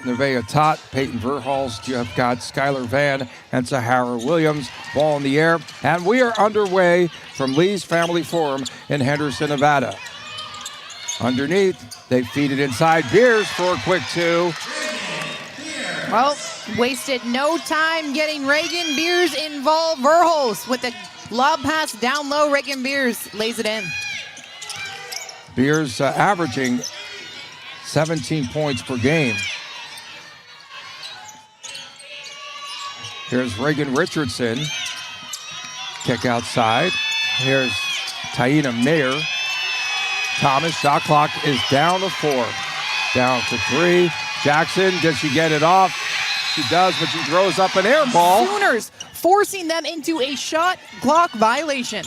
Nevaeh Tot, Peyton Verhulst. You have got Skylar Van and Sahara Williams. Ball in the air. And we are underway from Lee's Family Forum in Henderson, Nevada. Underneath, they feed it inside. Beers for a quick two. Well, wasted no time getting Reigan Beers involved. Verhulst with the lob pass down low. Reigan Beers lays it in. Beers averaging 17 points per game. Here's Reigan Richardson. Kick outside. Here's Taina Mair. Thomas, shot clock is down to 4. Down to 3. Jackson, does she get it off? She does, but she throws up an air ball. Sooners forcing them into a shot clock violation.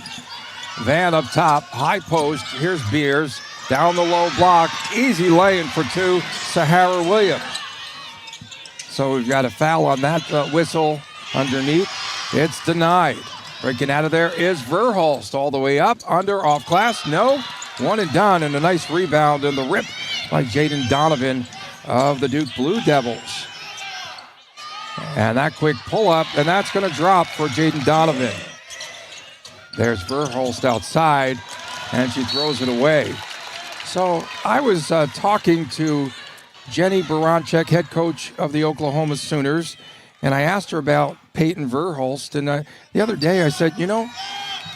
Van up top, high post. Here's Beers. Down the low block. Easy laying for 2. Sahara Williams. So we've got a foul on that whistle underneath. It's denied. Breaking out of there is Verhulst. All the way up, under, off glass. No. One and done, and a nice rebound in the rip by Jadyn Donovan of the Duke Blue Devils. And that quick pull-up, and that's going to drop for Jadyn Donovan. There's Verhulst outside, and she throws it away. So I was talking to Jenny Baranczyk, head coach of the Oklahoma Sooners, and I asked her about Peyton Verhulst. And the other day I said, you know,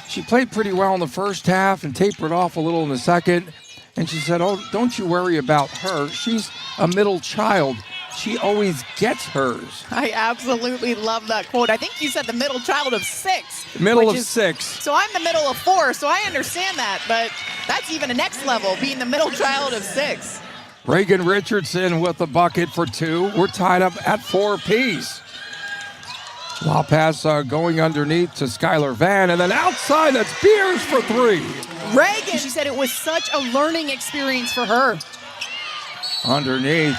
she played pretty well in the first half and tapered off a little in the second. And she said, oh, don't you worry about her. She's a middle child. She always gets hers. I absolutely love that quote. I think you said the middle child of 6. Middle of 6. So I'm the middle of 4, so I understand that. But that's even a next level, being the middle child of 6. Reigan Richardson with the bucket for 2. We're tied up at 4 apiece. Lob pass going underneath to Skylar Van, and then outside, that's Beers for 3. Reigan, she said it was such a learning experience for her. Underneath,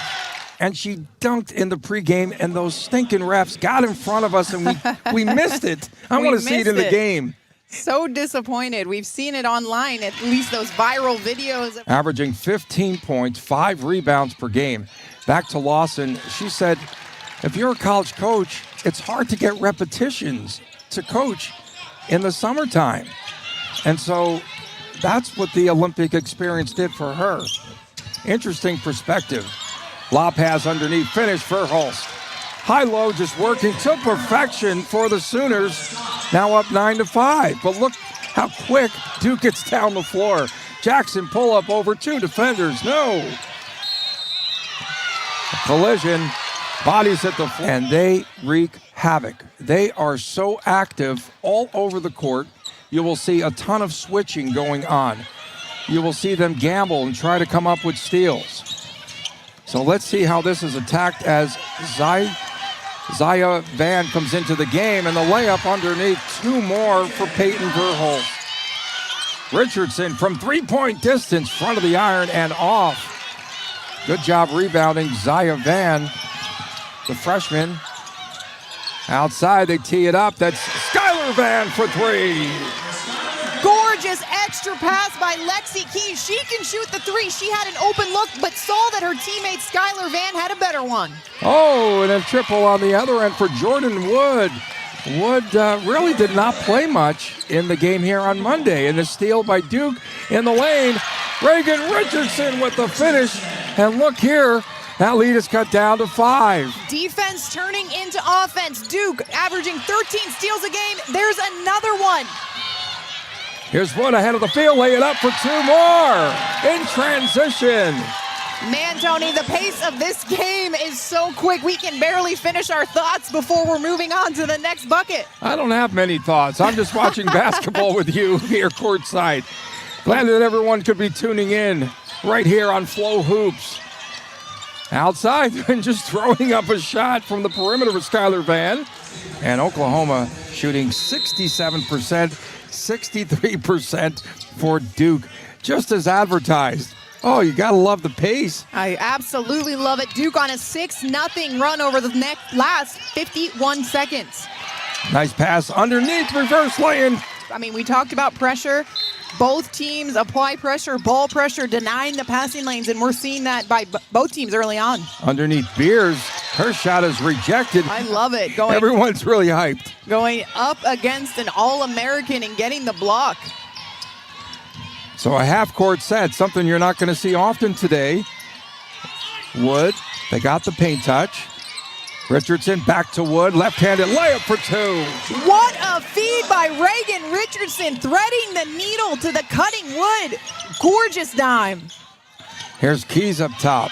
and she dunked in the pregame, and those stinking refs got in front of us, and we missed it. I want to see it in the game. So disappointed. We've seen it online, at least those viral videos. Averaging 15 points, 5 rebounds per game. Back to Lawson, she said, if you're a college coach, it's hard to get repetitions to coach in the summertime. And so that's what the Olympic experience did for her. Interesting perspective. Lob pass underneath, finish for Verhulst. High-low just working to perfection for the Sooners. Now up 9-5. But look how quick Duke gets down the floor. Jackson pull up over 2 defenders. No. A collision. Bodies at the floor. And they wreak havoc. They are so active all over the court. You will see a ton of switching going on. You will see them gamble and try to come up with steals. So let's see how this is attacked as Zaya Van comes into the game, and the layup underneath. 2 more for Peyton Verhulst. Richardson from 3-point distance, front of the iron and off. Good job rebounding Zaya Van, the freshman. Outside, they tee it up. That's Skylar Van for 3. Gorgeous extra pass by Lexi Keys. She can shoot the 3. She had an open look, but saw that her teammate Skylar Van had a better one. Oh, and a triple on the other end for Jordan Wood. Wood really did not play much in the game here on Monday. And a steal by Duke in the lane. Reigan Richardson with the finish. And look here, that lead is cut down to 5. Defense turning into offense. Duke averaging 13 steals a game. There's another one. Here's Wood ahead of the field, lay it up for 2 more in transition. Man, Tony, the pace of this game is so quick. We can barely finish our thoughts before we're moving on to the next bucket. I don't have many thoughts. I'm just watching basketball with you here courtside. Glad that everyone could be tuning in right here on Flow Hoops. Outside and just throwing up a shot from the perimeter with Skylar Van. And Oklahoma shooting 67%, 63% for Duke, just as advertised. Oh, you got to love the pace. I absolutely love it. Duke on a 6-0 run over the last 51 seconds. Nice pass underneath, reverse lay-in. I mean, we talked about pressure. both teams apply pressure, ball pressure, denying the passing lanes, and we're seeing that by both teams early on. Underneath Beers, her shot is rejected. I love it. Everyone's really hyped. Going up against an All-American and getting the block. So a half-court set, something you're not going to see often today. Wood, they got the paint touch. Richardson back to Wood, left-handed layup for two. What a feed by Reigan Richardson, threading the needle to the cutting wood. Gorgeous dime. Here's Keys up top.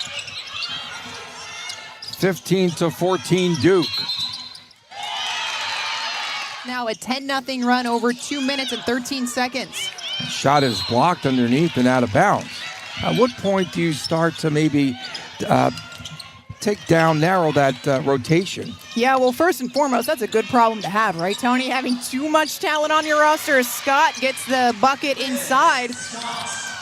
15-14 Duke. Now a 10-0 run over 2 minutes and 13 seconds. Shot is blocked underneath and out of bounds. At what point do you start to maybe narrow that rotation? Yeah, well, first and foremost, that's a good problem to have, right, Tony? Having too much talent on your roster as Scott gets the bucket inside.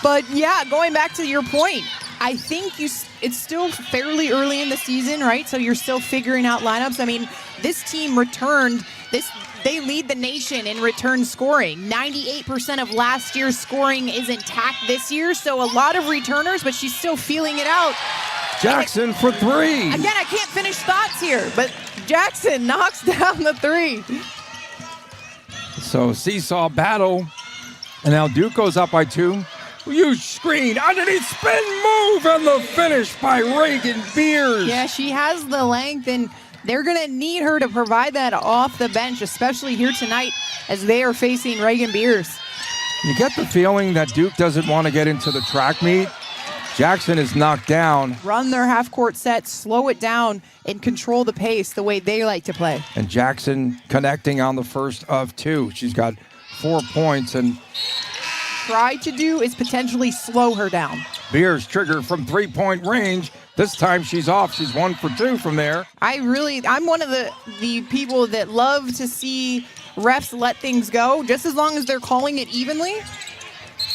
But, yeah, going back to your point, I think it's still fairly early in the season, right? So you're still figuring out lineups. I mean, this team returned this. They lead the nation in return scoring. 98% of last year's scoring is intact this year, so a lot of returners, but she's still feeling it out. Jackson for three. Again, I can't finish thoughts here, but Jackson knocks down the three. So seesaw battle, and now Duke goes up by two. Huge screen, underneath spin move, and the finish by Reigan Beers. Yeah, she has the length, and they're going to need her to provide that off the bench, especially here tonight as they are facing Reigan Beers. You get the feeling that Duke doesn't want to get into the track meet. Jackson is knocked down. Run their half-court set, slow it down, and control the pace the way they like to play. And Jackson connecting on the first of two. She's got 4 points, and try to do is potentially slow her down. Beers trigger from three-point range. This time she's off. She's 1 for 2 from there. I'm one of the people that love to see refs let things go, just as long as they're calling it evenly.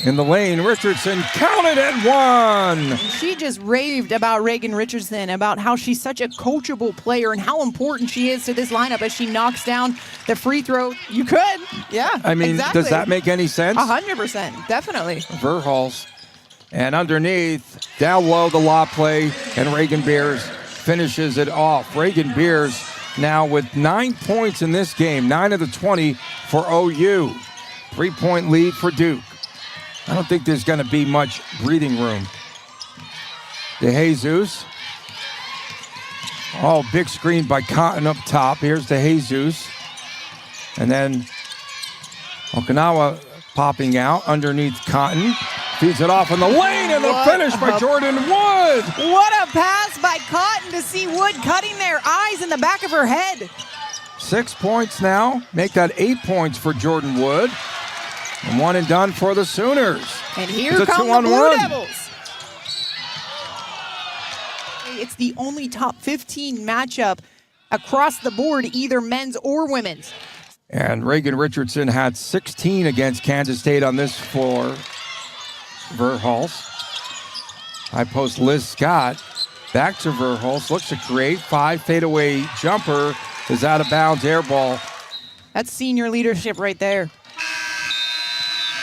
In the lane, Richardson counted at 1. She just raved about Reigan Richardson, about how she's such a coachable player and how important she is to this lineup as she knocks down the free throw. You could, yeah. I mean, exactly. Does that make any sense? 100%, definitely. Verhulst, and underneath, down low, the lob play, and Reigan Beers finishes it off. Reigan Beers now with 9 points in this game, 9 of the 20 for OU. 3-point lead for Duke. I don't think there's going to be much breathing room. DeJesus. Oh, big screen by Cotton up top. Here's DeJesus. And then Okinawa popping out underneath Cotton. Feeds it off in the lane, and the finish by Jadyn Wood. What a pass by Cotton to see Wood cutting their eyes in the back of her head. 6 points now. Make that 8 points for Jadyn Wood. And one and done for the Sooners. And here come the Blue Devils. It's the only top 15 matchup across the board, either men's or women's. And Reigan Richardson had 16 against Kansas State on this floor. Verhulst. High post Liz Scott. Back to Verhulst. Looks to create 5 fadeaway jumper. Is out of bounds, air ball. That's senior leadership right there.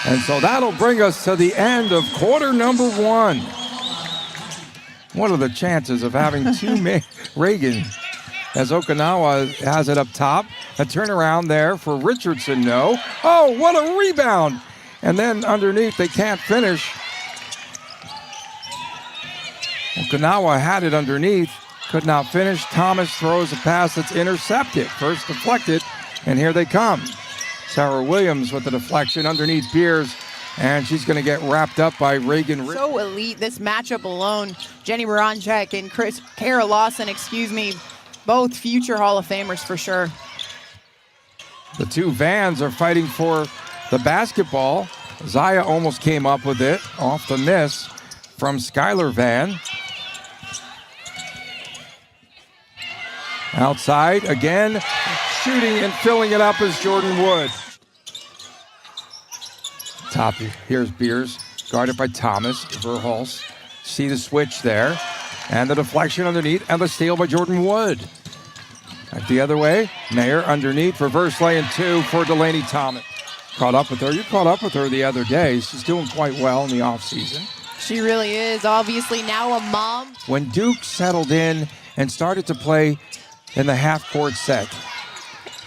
And so that'll bring us to the end of quarter number 1. What are the chances of having two Reigan as Okinawa has it up top? A turnaround there for Richardson, no. Oh, what a rebound. And then underneath, they can't finish. Okinawa had it underneath, could not finish. Thomas throws a pass that's intercepted. First deflected, and here they come. Sarah Williams with the deflection underneath Beers, and she's going to get wrapped up by Reigan. So elite, this matchup alone. Jenny Moranchek and Kara Lawson, both future Hall of Famers for sure. The two Vans are fighting for the basketball. Zaya almost came up with it off the miss from Skylar Van. Outside again, shooting and filling it up is Jadyn Wood. Top, here's Beers, guarded by Thomas. Verhulst, see the switch there. And the deflection underneath, and the steal by Jadyn Wood. Back the other way, Mair underneath, reverse lay and 2 for Delaney Thomas. caught up with her. You caught up with her the other day. She's doing quite well in the offseason. She really is. Obviously now a mom. When Duke settled in and started to play in the half-court set.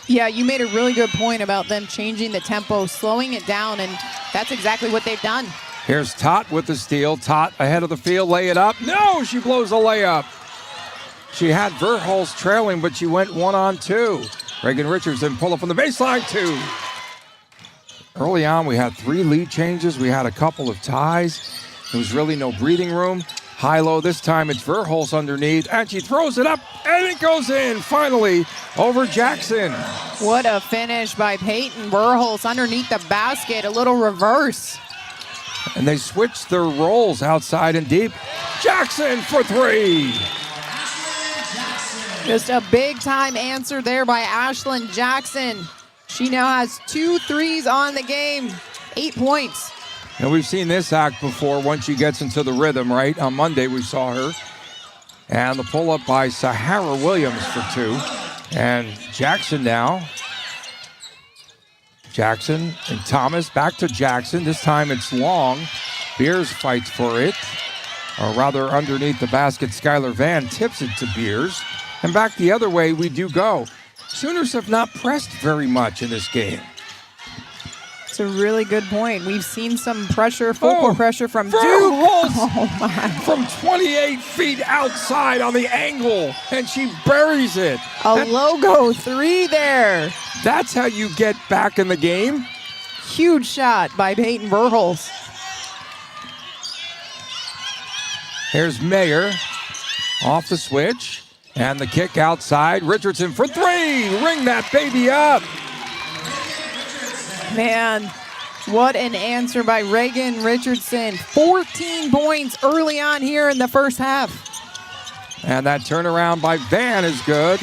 Yeah, you made a really good point about them changing the tempo, slowing it down, and that's exactly what they've done. Here's Tot with the steal. Tot ahead of the field, lay it up. No, she blows a layup. She had Verhulst trailing, but she went 1-on-2. Reigan Richardson pull up on the baseline, 2. Early on, we had 3 lead changes. We had a couple of ties. There was really no breathing room. High-low this time, it's Verhulst underneath, and she throws it up, and it goes in, finally, over Jackson. What a finish by Peyton Verhulst underneath the basket, a little reverse. And they switched their roles outside and deep. Jackson for 3. Just a big-time answer there by Ashlon Jackson. She now has 2 threes on the game, 8 points. And we've seen this act before once she gets into the rhythm, right? On Monday we saw her. And the pull-up by Sahara Williams for 2. And Jackson now. Jackson and Thomas back to Jackson. This time it's long. Beers fights for it. Or rather underneath the basket, Skylar Van tips it to Beers. And back the other way we do go. Sooners have not pressed very much in this game. It's a really good point. We've seen some pressure, full court pressure from Duke. Oh my. From 28 feet outside on the angle, and she buries it. A logo 3 there. That's how you get back in the game. Huge shot by Peyton Verhulst. Here's Mair off the switch, and the kick outside. Richardson for 3. Ring that baby up. Man, what an answer by Reigan Richardson. 14 points early on here in the first half. And that turnaround by Van is good.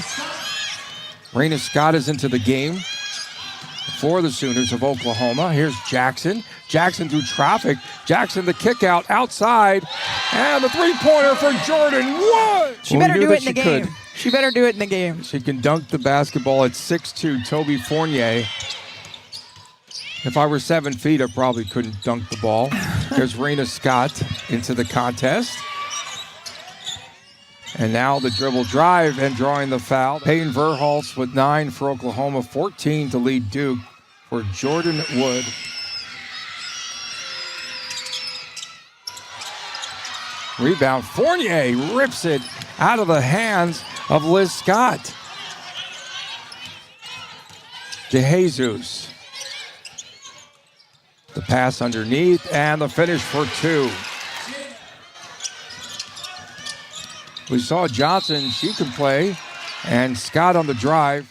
Raina Scott is into the game for the Sooners of Oklahoma. Here's Jackson. Jackson through traffic. Jackson the kick out outside. And the three-pointer for Jadyn. What? She better do it in the game. She better do it in the game. She can dunk the basketball at 6'2", Toby Fournier. If I were 7 feet, I probably couldn't dunk the ball. There's Raina Scott into the contest. And now the dribble drive and drawing the foul. Peyton Verhulst with 9 for Oklahoma, 14 to lead Duke for Jadyn Wood. Rebound, Fournier rips it out of the hands of Liz Scott. DeJesus. The pass underneath and the finish for 2. We saw Johnson, she can play, and Scott on the drive.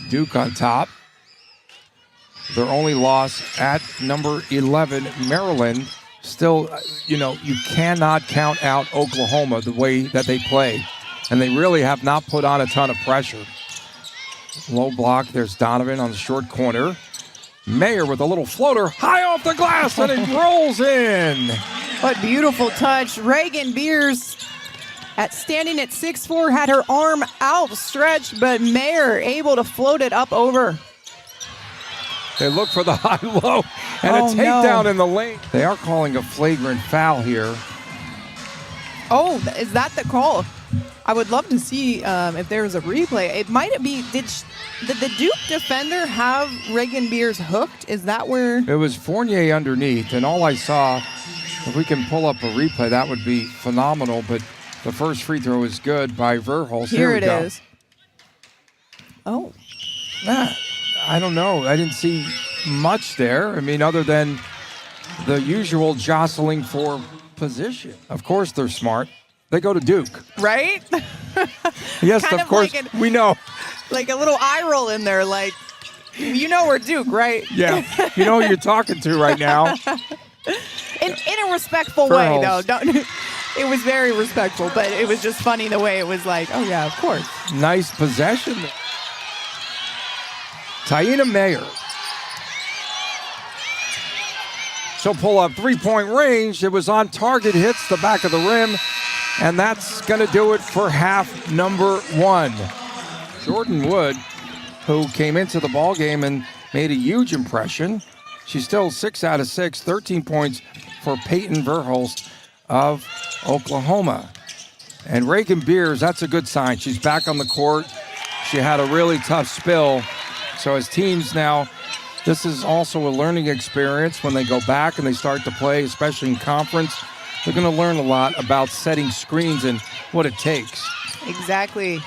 Duke on top. Their only loss at number 11, Maryland. Still, you cannot count out Oklahoma the way that they play. And they really have not put on a ton of pressure. Low block, there's Donovan on the short corner. Mair with a little floater high off the glass, and it rolls in. What beautiful touch. Reigan Beers standing at 6'4", had her arm outstretched, but Mair able to float it up over. They look for the high-low and a takedown in the lane. They are calling a flagrant foul here. Oh, is that the call? I would love to see if there was a replay. It might be. Did the Duke defender have Reigan Beers hooked? Is that where? It was Fournier underneath, and all I saw, if we can pull up a replay, that would be phenomenal. But the first free throw is good by Verhulst. Here it is. Oh. I don't know. I didn't see much there. I mean, other than the usual jostling for position. Of course they're smart. They go to Duke. Right? Yes, of course. We know. Like a little eye roll in there. Like, we're Duke, right? Yeah. You know who you're talking to right now. In a respectful way, though. It was very respectful, but it was just funny the way it was like, oh, yeah, of course. Nice possession. Taina Mair. She'll pull up three-point range. It was on target, hits the back of the rim, and that's going to do it for half number 1. Jadyn Wood, who came into the ball game and made a huge impression. She's still 6 out of 6, 13 points for Peyton Verhulst of Oklahoma. And Reigan Beers, that's a good sign. She's back on the court. She had a really tough spill. So as teams now, this is also a learning experience when they go back and they start to play, especially in conference. They're going to learn a lot about setting screens and what it takes. Exactly.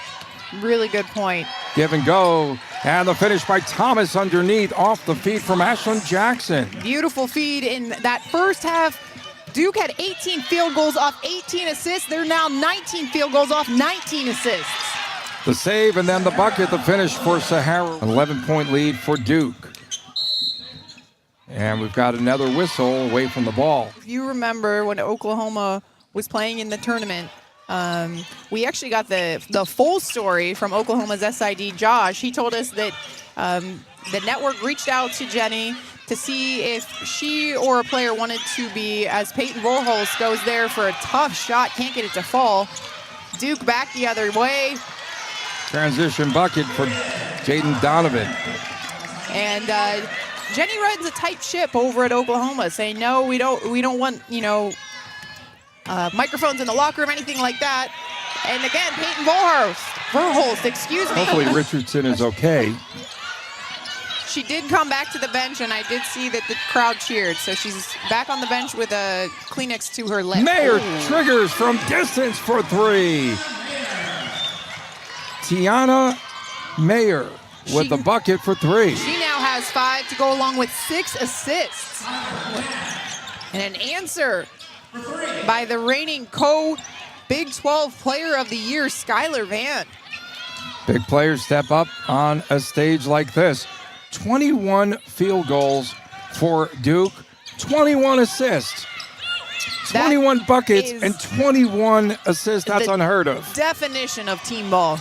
Really good point. Give and go. And the finish by Thomas underneath off the feed from Ashlon Jackson. Beautiful feed in that first half. Duke had 18 field goals off 18 assists. They're now 19 field goals off 19 assists. The save and then the bucket, the finish for Sahara. 11-point lead for Duke. And we've got another whistle away from the ball. If you remember when Oklahoma was playing in the tournament, we actually got the full story from Oklahoma's SID, Josh. He told us that the network reached out to Jenny to see if she or a player wanted to be, as Peyton Verhulst goes there for a tough shot, can't get it to fall. Duke back the other way. Transition bucket for Jadyn Donovan. And Jenny runs a tight ship over at Oklahoma, saying, no, we don't want, microphones in the locker room, anything like that. And again, Peyton Verhulst, excuse me. Hopefully Richardson is okay. She did come back to the bench, and I did see that the crowd cheered. So she's back on the bench with a Kleenex to her lip. Mair triggers from distance for three. Taina Mair with the bucket for three. She now has 5 to go along with 6 assists. And an answer by the reigning Big 12 Player of the Year, Skylar Vann. Big players step up on a stage like this. 21 field goals for Duke, 21 assists, 21 buckets, and 21 assists. That's unheard of. Definition of team ball.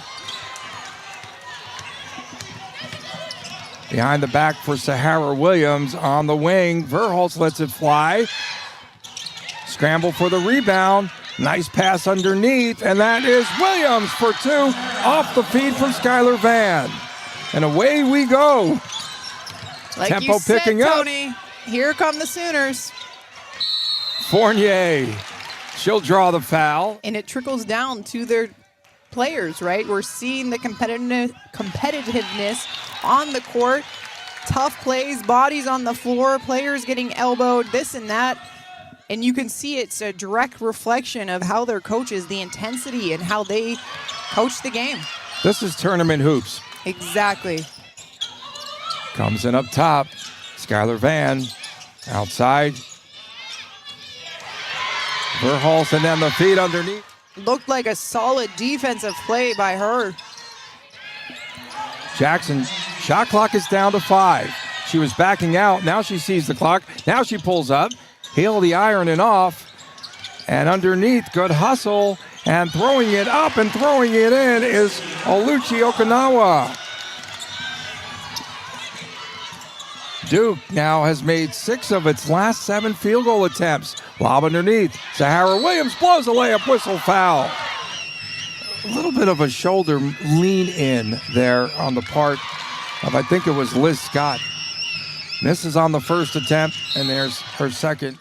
Behind the back for Sahara Williams on the wing. Verhulst lets it fly. Scramble for the rebound. Nice pass underneath, and that is Williams for 2 off the feed from Skylar Vann. And away we go. Like Tempo you said, picking Tony, up. Here come the Sooners. Fournier, she'll draw the foul. And it trickles down to their players, right? We're seeing the competitiveness on the court. Tough plays, bodies on the floor, players getting elbowed, this and that. And you can see it's a direct reflection of how their coaches, the intensity and how they coach the game. This is tournament hoops. Exactly. Comes in up top. Skylar Vann outside. Verhulst and then the feed underneath. Looked like a solid defensive play by her. Jackson, shot clock is down to 5. She was backing out. Now she sees the clock. Now she pulls up. Heel the iron and off. And underneath, good hustle. And throwing it up and throwing it in is Oluchi Okinawa. Duke now has made 6 of its last 7 field goal attempts. Lob underneath. Sahara Williams blows a layup, whistle, foul. A little bit of a shoulder lean in there on the part of, I think it was Liz Scott. Misses on the first attempt, and there's her second.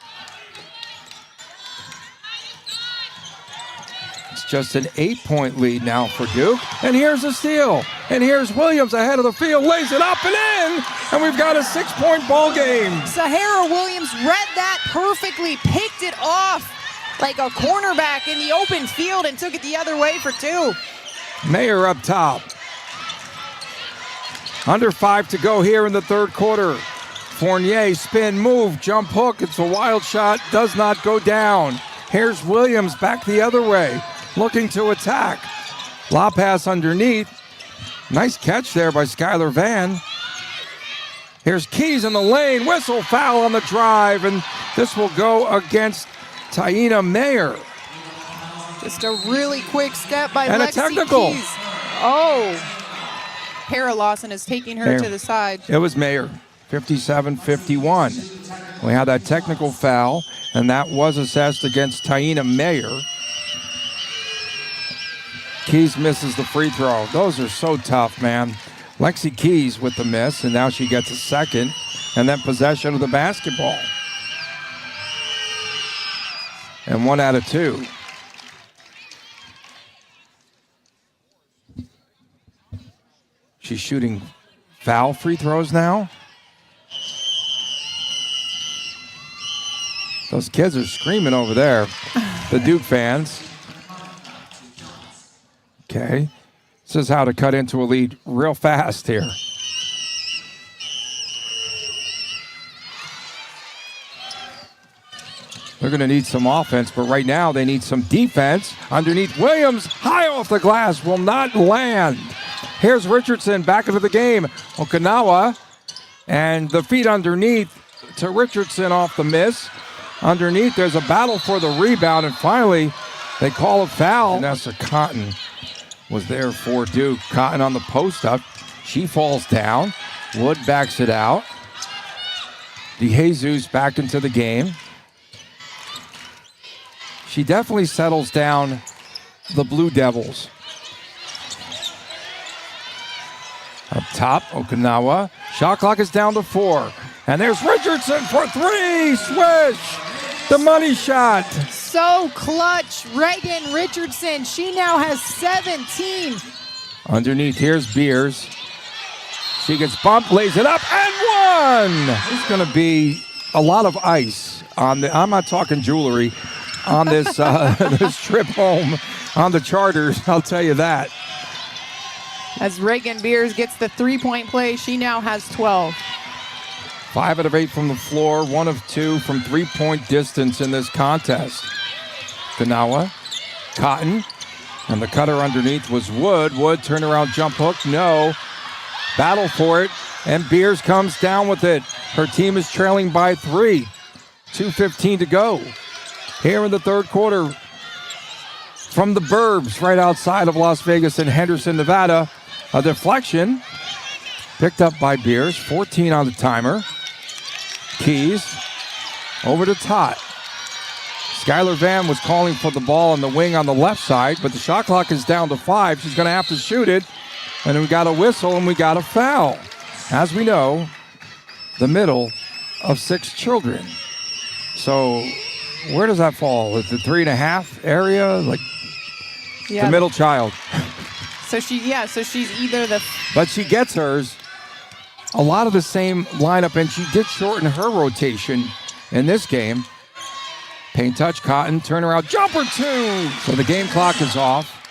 It's just an 8-point lead now for Duke. And here's a steal. And here's Williams ahead of the field, lays it up and in, and we've got a 6-point ball game. Sahara Williams read that perfectly, picked it off like a cornerback in the open field and took it the other way for 2. Mair up top. Under 5 to go here in the third quarter. Fournier, spin, move, jump hook. It's a wild shot, does not go down. Here's Williams back the other way, looking to attack. Lob pass underneath. Nice catch there by Skylar Vann. Here's Keys in the lane, whistle, foul on the drive, and this will go against Taina Mair. Just a really quick step by And Lexi a technical. Keys. Oh, Hera Lawson is taking her Mair. to the side. It was Mair, 57-51. We had that technical foul, and that was assessed against Taina Mair. Keys misses the free throw. Those are so tough, man. Lexi Keys with the miss, and now she gets a second, and then possession of the basketball. And 1 out of 2. She's shooting foul free throws now. Those kids are screaming over there, the Duke fans. Okay. This is how to cut into a lead real fast here. They're going to need some offense, but right now they need some defense. Underneath Williams, high off the glass, will not land. Here's Richardson back into the game. Okinawa, and the feet underneath to Richardson off the miss. Underneath, there's a battle for the rebound, and finally, they call a foul. Vanessa Cotton was there for Duke. Cotton on the post up. She falls down. Wood backs it out. DeJesus back into the game. She definitely settles down the Blue Devils. Up top, Okinawa. Shot clock is down to 4. And there's Richardson for 3. Swish! The money shot. So clutch, Reigan Richardson. She now has 17. Underneath, here's Beers. She gets bumped, lays it up, and 1! There's going to be a lot of ice on the, I'm not talking jewelry, on this this trip home on the charters, I'll tell you that. As Reigan Beers gets the 3-point play, she now has 12. 5 out of 8 from the floor, 1 of 2 from 3-point distance in this contest. Kanawa, Cotton, and the cutter underneath was Wood. Wood turnaround jump hook, no. Battle for it, and Beers comes down with it. Her team is trailing by 3. 2:15 to go. Here in the third quarter, from the burbs right outside of Las Vegas in Henderson, Nevada, a deflection picked up by Beers, 14 on the timer. Keys over to Tot. Skylar Vann was calling for the ball on the wing on the left side, but the shot clock is down to 5. She's going to have to shoot it, and we got a whistle and we got a foul. As we know, the middle of 6 children. So where does that fall? At the 3.5 area? Like the middle child. So she's either the... But she gets hers. A lot of the same lineup, and she did shorten her rotation in this game. Paint touch, Cotton, turnaround, jumper 2. So the game clock is off.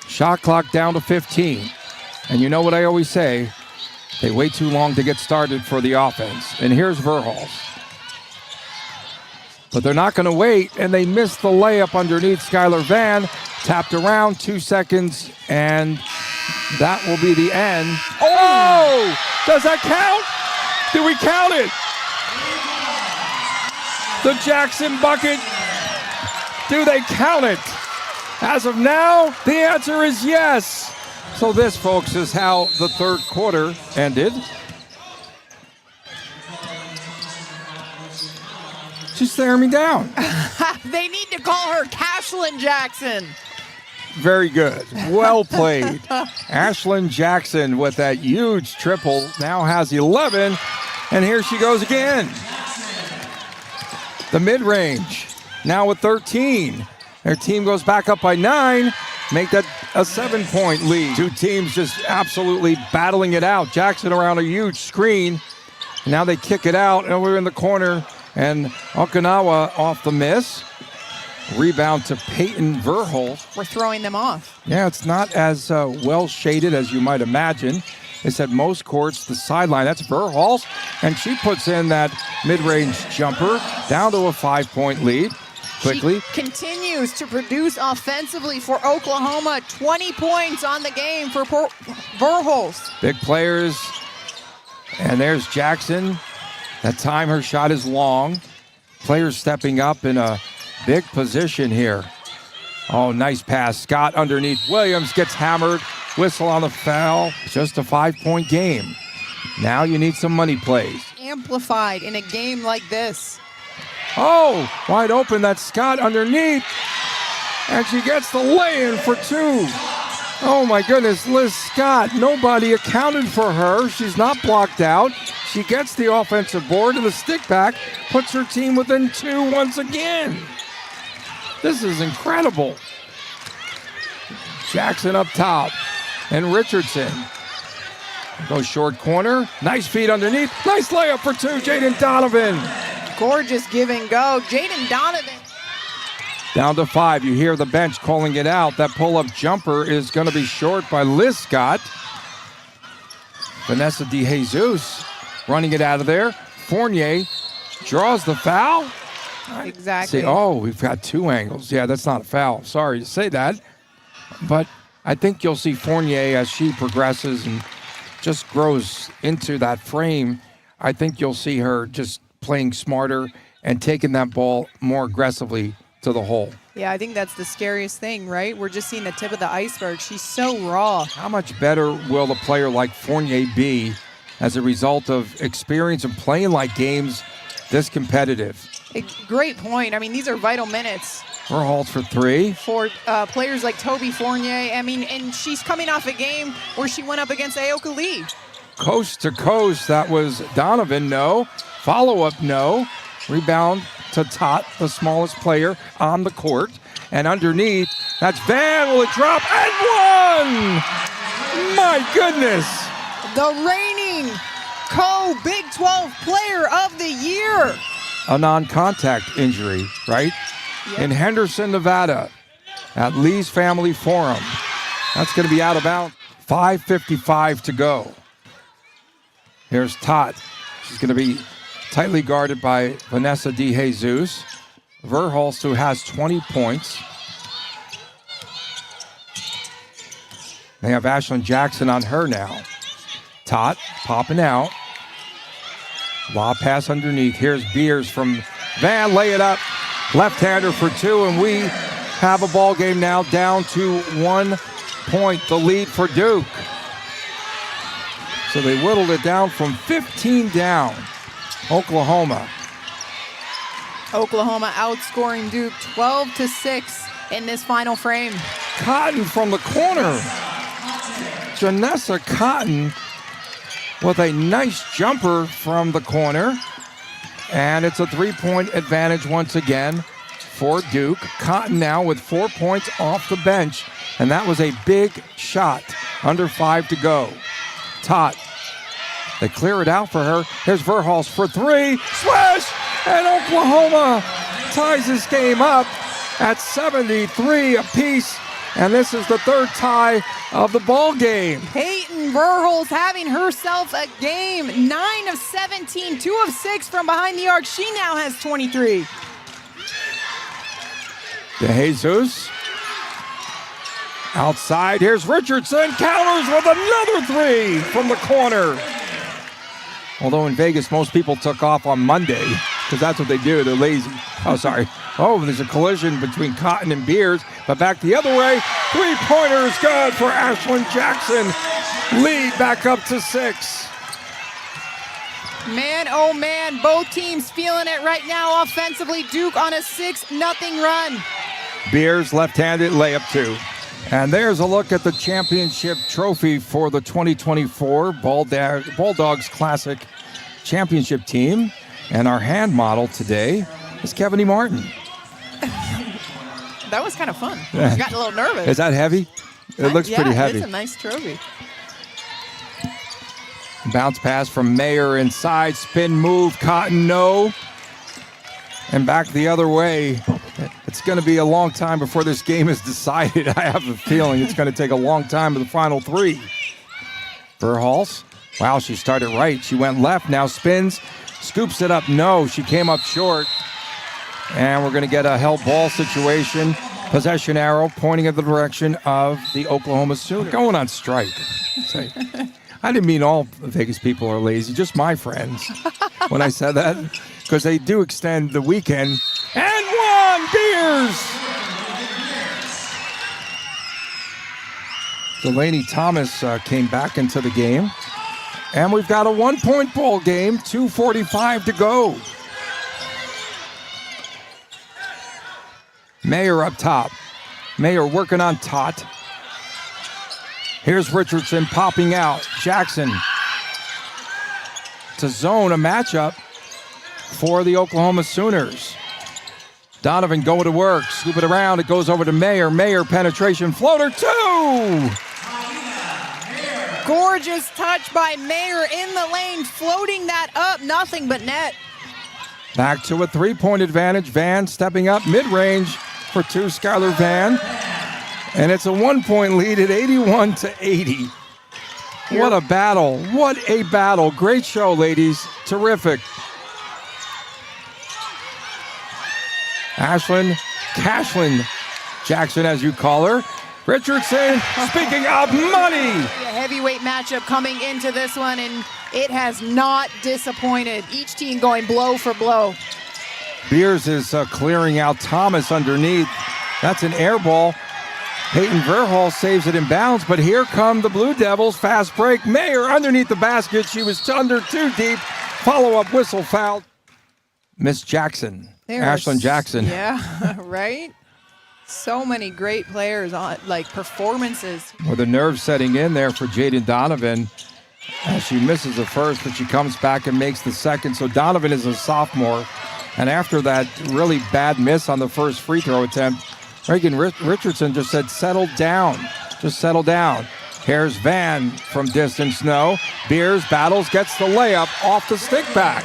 Shot clock down to 15. And you know what I always say, they wait too long to get started for the offense. And here's Verhulst. But they're not going to wait, and they missed the layup underneath Skylar Vann. Tapped around, 2 seconds, and that will be the end. Oh! Does that count? Do we count it? The Jackson bucket. Do they count it? As of now, the answer is yes. So this, folks, is how the third quarter ended. She's staring me down. They need to call her Ashlon Jackson. Very good. Well played. Ashlon Jackson with that huge triple now has 11. And here she goes again. The mid-range now with 13. Their team goes back up by 9. Make that a 7-point lead. Two teams just absolutely battling it out. Jackson around a huge screen. Now they kick it out, and we're in the corner. And Okinawa off the miss. Rebound to Peyton Verhulst. We're throwing them off. Yeah, it's not as well shaded as you might imagine. It's at most courts, the sideline. That's Verhulst, and she puts in that mid-range jumper down to a 5-point lead. Quickly. She continues to produce offensively for Oklahoma. 20 points on the game for Verhulst. Big players. And there's Jackson. That time her shot is long. Players stepping up in a big position here. Oh, nice pass. Scott underneath. Williams gets hammered. Whistle on the foul. Just a 5-point game. Now you need some money plays. Amplified in a game like this. Oh, wide open. That's Scott underneath. And she gets the lay-in for 2. Oh my goodness, Liz Scott, nobody accounted for her. She's not blocked out. She gets the offensive board and the stick back, puts her team within 2 once again. This is incredible. Jackson up top, and Richardson. Goes short corner, nice feed underneath, nice layup for 2, Jadyn Donovan. Gorgeous give and go. Jadyn Donovan. Down to 5, you hear the bench calling it out. That pull-up jumper is going to be short by Liz Scott. Vanessa DeJesus running it out of there. Fournier draws the foul. Exactly. See, oh, we've got 2 angles. Yeah, that's not a foul. Sorry to say that. But I think you'll see Fournier as she progresses and just grows into that frame. I think you'll see her just playing smarter and taking that ball more aggressively to the hole. Yeah, I think that's the scariest thing, right? We're just seeing the tip of the iceberg. She's so raw. How much better will a player like Fournier be as a result of experience and playing like games this competitive? Great point. I mean, these are vital minutes. Verholtz for 3. For players like Toby Fournier. I mean, and she's coming off a game where she went up against Aoka Lee. Coast to coast, that was Donovan, no. Follow-up, no. Rebound to Tot, the smallest player on the court. And underneath, that's Van, will it drop? And 1! My goodness! The reigning co-Big 12 Player of the Year. A non-contact injury, right? Yep. In Henderson, Nevada, at Lee's Family Forum. That's going to be out of bounds. 5:55 to go. Here's Tot. She's going to be tightly guarded by Vanessa DeJesus. Verholst, who has 20 points. They have Ashlon Jackson on her now. Tot popping out. Lob pass underneath. Here's Beers from Van. Lay it up. Left-hander for 2, and we have a ball game now down to 1 point. The lead for Duke. So they whittled it down from 15 down. Oklahoma outscoring Duke 12-6 in this final frame. Cotton from the corner. Janessa Cotton with a nice jumper from the corner. And it's a 3-point advantage once again for Duke. Cotton now with 4 points off the bench. And that was a big shot. Under 5 to go. Tot. They clear it out for her. Here's Verholtz for 3. Swish! And Oklahoma ties this game up at 73 apiece. And this is the 3rd tie of the ball game. Peyton Verholtz having herself a game. 9 of 17, 2 of 6 from behind the arc. She now has 23. DeJesus. Outside, here's Richardson. Counters with another 3 from the corner. Although in Vegas, most people took off on Monday because that's what they do. They're lazy. Oh, sorry. Oh, there's a collision between Cotton and Beers, but back the other way. 3-pointer is good for Ashlon Jackson. Lead back up to 6. Man, oh man, both teams feeling it right now offensively. Duke on a 6-0 run. Beers left-handed layup 2. And there's a look at the championship trophy for the 2024 Ball Dawgs Classic championship team. And our hand model today is Kevin E. Martin. That was kind of fun. I got a little nervous. Is that heavy? It looks pretty heavy. It's a nice trophy. Bounce pass from Mair inside. Spin move. Cotton, no. And back the other way. It's going to be a long time before this game is decided. I have a feeling it's going to take a long time to the final 3. Verholtz. Wow, she started right. She went left. Now spins. Scoops it up. No, she came up short. And we're going to get a held ball situation. Possession arrow pointing in the direction of the Oklahoma Sooners. Going on strike. I didn't mean all Vegas people are lazy, just my friends when I said that, because they do extend the weekend. And 1, Beers! Delaney Thomas came back into the game. And we've got a 1-point ball game, 2:45 to go. Mair up top. Mair working on Tot. Here's Richardson popping out. Jackson to zone a matchup for the Oklahoma Sooners. Donovan going to work, scoop it around. It goes over to Mair. Mair penetration floater 2. Gorgeous touch by Mair in the lane, floating that up, nothing but net. Back to a 3-point advantage. Van stepping up mid-range for 2, Skylar Van. And it's a 1-point lead at 81-80. What a battle. What a battle. Great show, ladies. Terrific. Ashlon Jackson, as you call her. Richardson, speaking of money. A heavyweight matchup coming into this one, and it has not disappointed. Each team going blow for blow. Beers is clearing out Thomas underneath. That's an air ball. Peyton Verhall saves it in bounds, but here come the Blue Devils. Fast break. Mair underneath the basket. She was under too deep. Follow-up whistle foul. Miss Jackson. Ashlon Jackson. Yeah, right? So many great players on performances. With the nerves setting in there for Jadyn Donovan. She misses the first, but she comes back and makes the second. So Donovan is a sophomore. And after that really bad miss on the first free throw attempt, Reigan Richardson just said, settle down. Just settle down. Here's Van from distance, no. Beers battles, gets the layup off the stick back.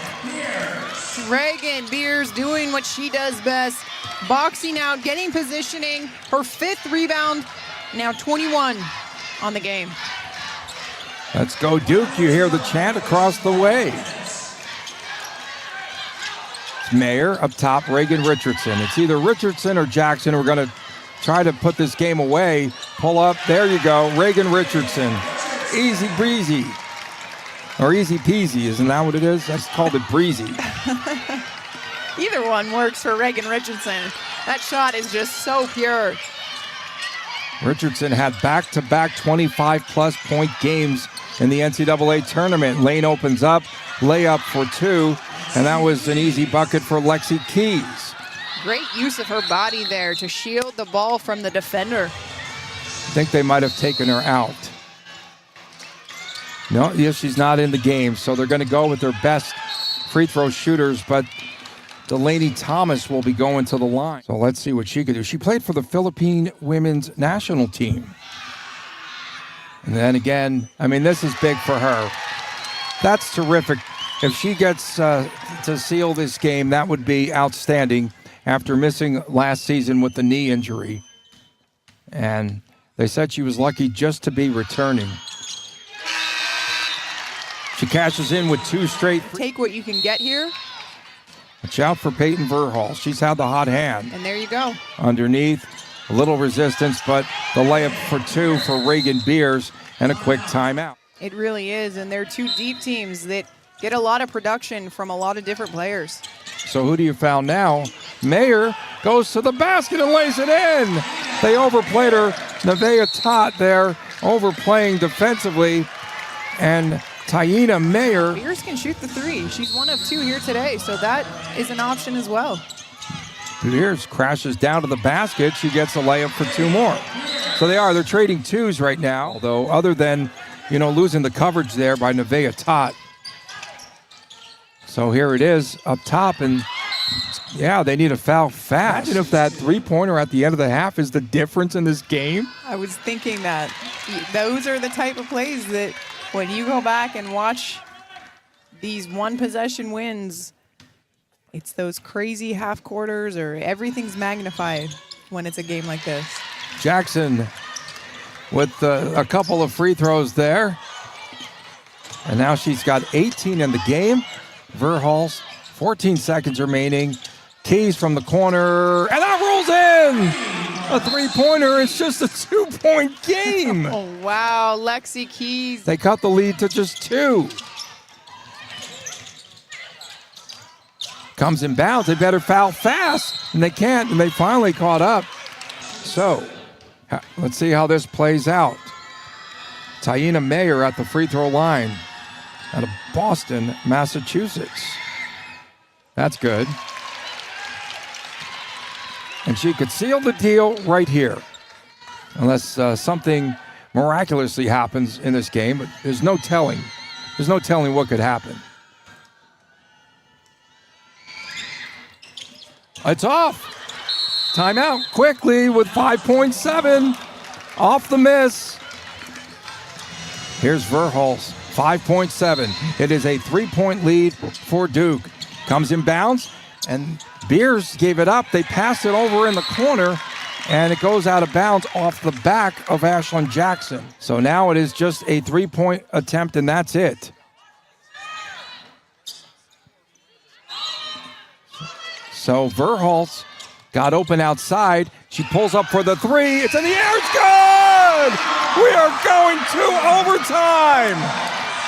Reigan Beers doing what she does best. Boxing out, getting positioning. Her 5th rebound, now 21 on the game. Let's go, Duke. You hear the chant across the way. It's Mair up top, Reigan Richardson. It's either Richardson or Jackson. We're going to try to put this game away. Pull up. There you go. Reigan Richardson. Easy breezy. Or easy peasy. Isn't that what it is? That's called it breezy. Either one works for Reigan Richardson. That shot is just so pure. Richardson had back-to-back 25-plus point games in the NCAA tournament. Lane opens up, layup for 2, and that was an easy bucket for Lexi Keys. Great use of her body there to shield the ball from the defender. I think they might have taken her out. No, yes, she's not in the game, so they're going to go with their best free throw shooters, but Delaney Thomas will be going to the line. So let's see what she can do. She played for the Philippine women's national team. And then again, I mean, this is big for her. That's terrific. If she gets to seal this game, that would be outstanding after missing last season with the knee injury. And they said she was lucky just to be returning. She cashes in with 2 straight. Take what you can get here. Watch out for Peyton Verhall. She's had the hot hand. And there you go. Underneath, a little resistance, but the layup for 2 for Reigan Beers and a quick timeout. It really is, and they're 2 deep teams that get a lot of production from a lot of different players. So who do you found now? Mair goes to the basket and lays it in. They overplayed her. Nevaeh Tot there overplaying defensively. And Taina Mair. Beers can shoot the 3. She's 1 of 2 here today, so that is an option as well. Beers crashes down to the basket. She gets a layup for 2 more. So they're trading 2s right now, although other than, losing the coverage there by Nevaeh Tot. So here it is up top, and yeah, they need a foul fast. Imagine if that 3-pointer at the end of the half is the difference in this game. I was thinking that. Those are the type of plays that when you go back and watch these 1-possession wins, it's those crazy half quarters or everything's magnified when it's a game like this. Jackson with a couple of free throws there. And now she's got 18 in the game. Verhall's 14 seconds remaining. Keys from the corner, and that rolls in! A 3-pointer. It's just a 2-point game. Oh, wow. Lexi Keys. They cut the lead to just 2. Comes in bounds. They better foul fast. And they can't, and they finally caught up. So, let's see how this plays out. Taina Mair at the free throw line out of Boston, Massachusetts. That's good. And she could seal the deal right here. Unless something miraculously happens in this game, but there's no telling. There's no telling what could happen. It's off. Timeout quickly with 5.7 off the miss. Here's Verhulst, 5.7. It is a 3-point lead for Duke. Comes in bounds, and Beers gave it up. They passed it over in the corner, and it goes out of bounds off the back of Ashlon Jackson. So now it is just a 3-point attempt, and that's it. So Verhulst got open outside. She pulls up for the three. It's in the air. It's good! We are going to overtime.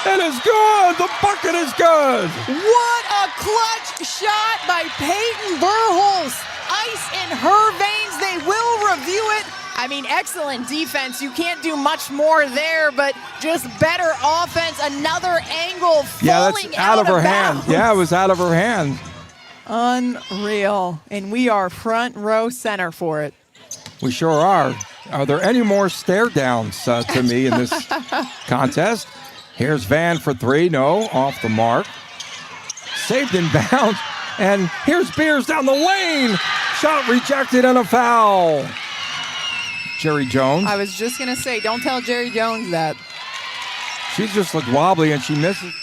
It is good. The bucket is good. What a clutch shot by Peyton Verhulst. Ice in her veins. They will review it. I mean, excellent defense. You can't do much more there, but just better offense. Another angle falling out of her bounds. hand. Yeah, it was out of her hand. Unreal. And we are front row center for it. We sure are. Are there any more stare downs to me in this contest? Here's Van for three. No, off the mark. Saved in bounds. And here's Beers down the lane. Shot rejected and a foul. Jerry Jones. I was just going to say, don't tell Jerry Jones that. She just looked wobbly and she misses.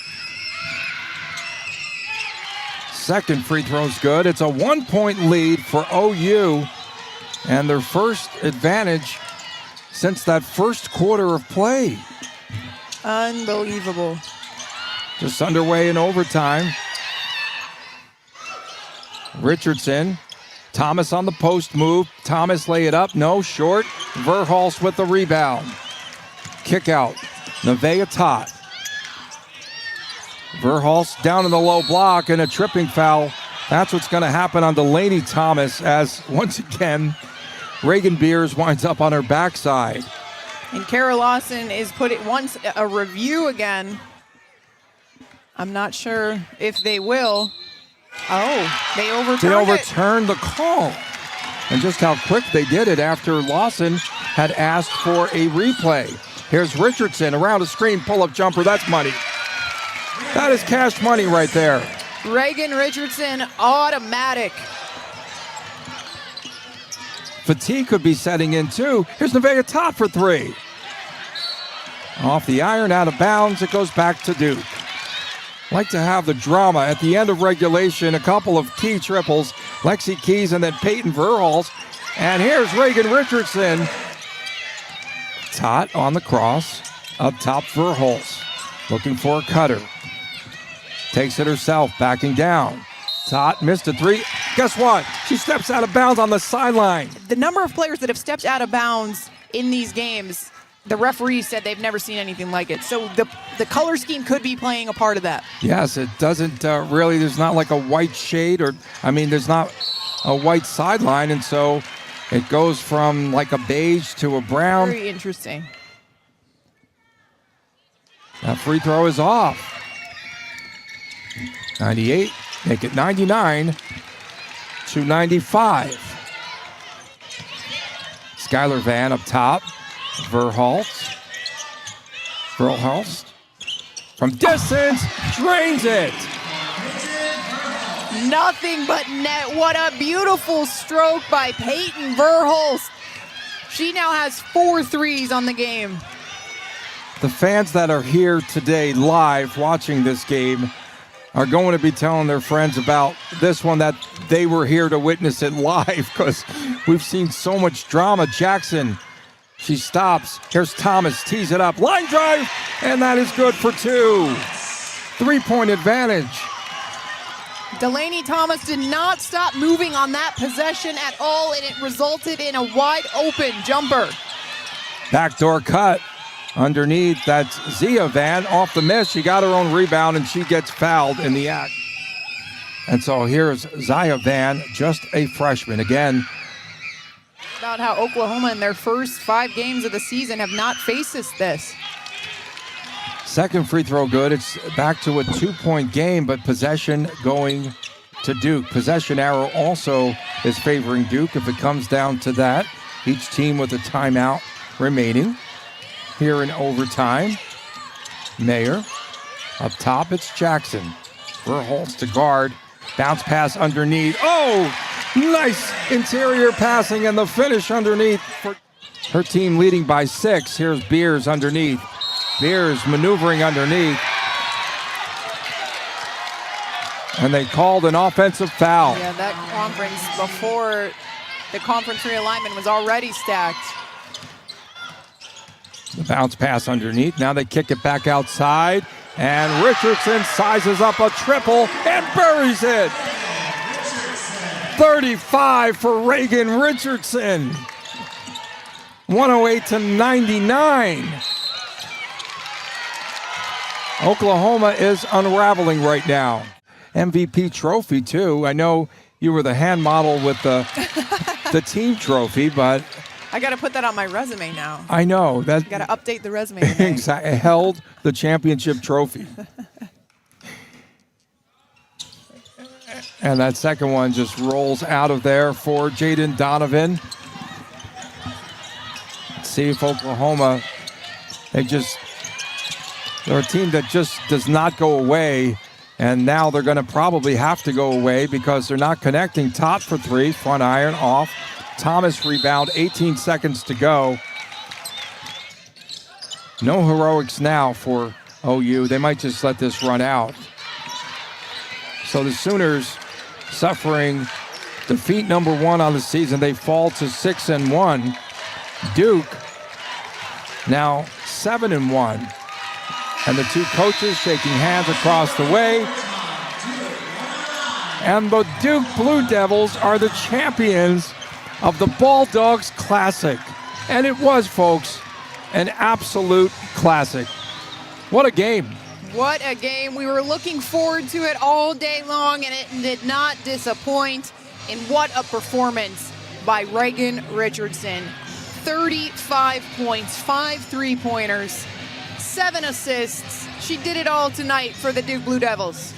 Second free throw's good. It's a 1-point lead for OU and their first advantage since that first quarter of play. Unbelievable. Just underway in overtime. Richardson. Thomas on the post move. Thomas lay it up. No, short. Verhulst with the rebound. Kick out. Nevaeh Tot. Verhulst down in the low block and a tripping foul. That's what's going to happen on Delaney Thomas as, once again, Reigan Beers winds up on her backside. And Kara Lawson is wants a review again. I'm not sure if they will. Oh, they overturned the call. And just how quick they did it after Lawson had asked for a replay. Here's Richardson around a screen, pull-up jumper. That's money. That is cash money right there. Reigan Richardson, automatic. Fatigue could be setting in too. Here's Nevaeh Tot for three. Off the iron, out of bounds. It goes back to Duke. Like to have the drama at the end of regulation. A couple of key triples. Lexi Keys and then Peyton Verhulst. And here's Reigan Richardson. Tot on the cross. Up top, Verhulst. Looking for a cutter. Takes it herself, backing down. Tot missed a three. Guess what? She steps out of bounds on the sideline. The number of players that have stepped out of bounds in these games, the referees said they've never seen anything like it. So the color scheme could be playing a part of that. Yes, it doesn't really, there's not like a white shade there's not a white sideline. And so it goes from like a beige to a brown. Very interesting. That free throw is off. 98, make it 99 to 95. Skylar Van up top. Verhulst from distance, drains it. Nothing but net. What a beautiful stroke by Peyton Verhulst. She now has 4 threes on the game. The fans that are here today live watching this game are going to be telling their friends about this one that they were here to witness it live because we've seen so much drama. Jackson, she stops. Here's Thomas, tees it up. Line drive, and that is good for 2. 3-point advantage. Delaney Thomas did not stop moving on that possession at all, and it resulted in a wide open jumper. Backdoor cut. Underneath, that's Zia Van off the miss. She got her own rebound, and she gets fouled in the act. And so here's Zia Van, just a freshman. Again, about how Oklahoma in their first 5 games of the season have not faced this. Second free throw good. It's back to a 2-point game, but possession going to Duke. Possession arrow also is favoring Duke if it comes down to that. Each team with a timeout remaining. here in overtime. Mair. Up top, it's Jackson. Verholtz to guard. Bounce pass underneath. Oh! Nice interior passing and the finish underneath. For her team leading by 6. Here's Beers underneath. Beers maneuvering underneath. And they called an offensive foul. Yeah, that conference before the conference realignment was already stacked. The bounce pass underneath. Now they kick it back outside. And Richardson sizes up a triple and buries it. 35 for Reigan Richardson. 108-99. Oklahoma is unraveling right now. MVP trophy, too. I know you were the hand model with the team trophy, but I got to put that on my resume now. I know. That Got to update the resume today. exactly. Held the championship trophy. And that second one just rolls out of there for Jadyn Donovan. See if Oklahoma, they're a team that just does not go away. And now they're going to probably have to go away because they're not connecting. Top for 3, front iron off. Thomas rebound, 18 seconds to go. No heroics now for OU. They might just let this run out. So the Sooners suffering defeat number 1 on the season. They fall to 6-1. Duke now 7-1. And the two coaches shaking hands across the way. And the Duke Blue Devils are the champions of the Ball Dawgs Classic. And it was, folks, an absolute classic. What a game. What a game. We were looking forward to it all day long, and it did not disappoint. And what a performance by Reigan Richardson. 35 points, 5 3-pointers, 7 assists. She did it all tonight for the Duke Blue Devils.